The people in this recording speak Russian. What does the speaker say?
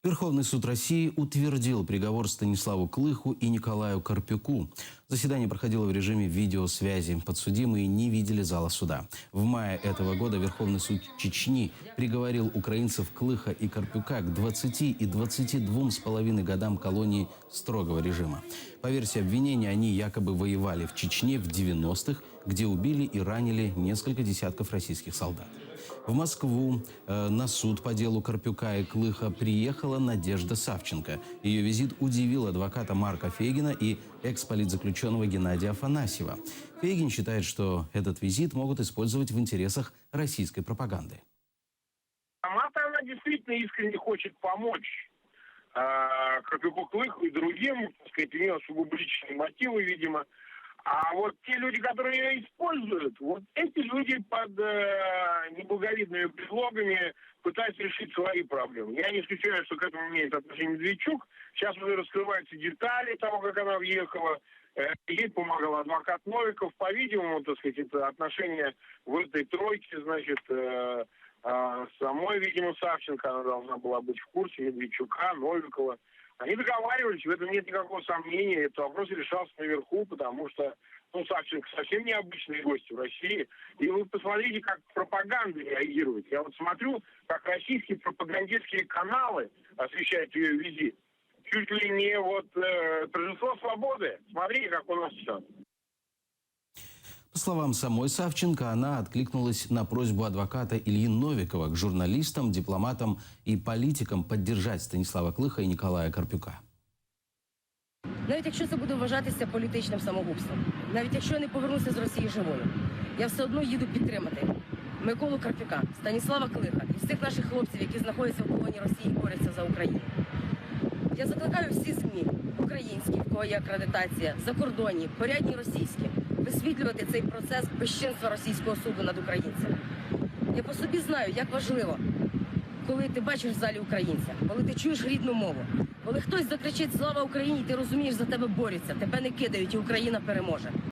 Верховный суд России утвердил приговор Станиславу Клыху и Николаю Карпюку. Заседание проходило в режиме видеосвязи. Подсудимые не видели зала суда. В мае этого года Верховный суд Чечни приговорил украинцев Клыха и Карпюка к 20 и 22,5 годам колонии строгого режима. По версии обвинения, они якобы воевали в Чечне в 90-х, где убили и ранили несколько десятков российских солдат. В Москву на суд по делу Карпюка и Клыха приехала Надежда Савченко. Ее визит удивил адвоката Марка Фейгина и экс-политзаключенного Геннадия Афанасьева. Фейгин считает, что этот визит могут использовать в интересах российской пропаганды. Сама-то она действительно искренне хочет помочь Карпюку, Клыху и другим, так сказать, у нее сугубо личные мотивы, видимо. А вот те люди, которые ее используют, вот эти люди под неблаговидными предлогами пытаются решить свои проблемы. Я не исключаю, что к этому имеет отношение Медведчук. Сейчас уже раскрываются детали того, как она въехала. Ей помогал адвокат Новиков. По-видимому, так сказать, это отношения в этой тройке, значит, самой, видимо, Савченко, она должна была быть в курсе, Медведчука, Новикова. Они договаривались, в этом нет никакого сомнения. Этот вопрос решался наверху, потому что Савченко совсем необычный гость в России. И вы посмотрите, как пропаганда реагирует. Я вот смотрю, как российские пропагандистские каналы освещают ее визит. Чуть ли не торжество свободы. Смотрите, как у нас все. По словам самой Савченко, она откликнулась на просьбу адвоката Ильи Новикова к журналистам, дипломатам и политикам поддержать Станислава Клыха і Николая Карпюка. Навіть якщо це буде вважатися політичним самогубством, навіть якщо я не повернуся з Росії живою, я все одно їду підтримати Миколу Карпюка, Станислава Клиха і всіх наших хлопців, які знаходяться в полоні Росії і борються за Україну. Я закликаю всі ЗМІ, українські, в кого є акредитація, закордонні, порядні російські, висвітлювати цей процес безчинства російського суду над українцями. Я по собі знаю, як важливо, коли ти бачиш в залі українця, коли ти чуєш рідну мову, коли хтось закричить «Слава Україні!», ти розумієш, за тебе борються, тебе не кидають і Україна переможе.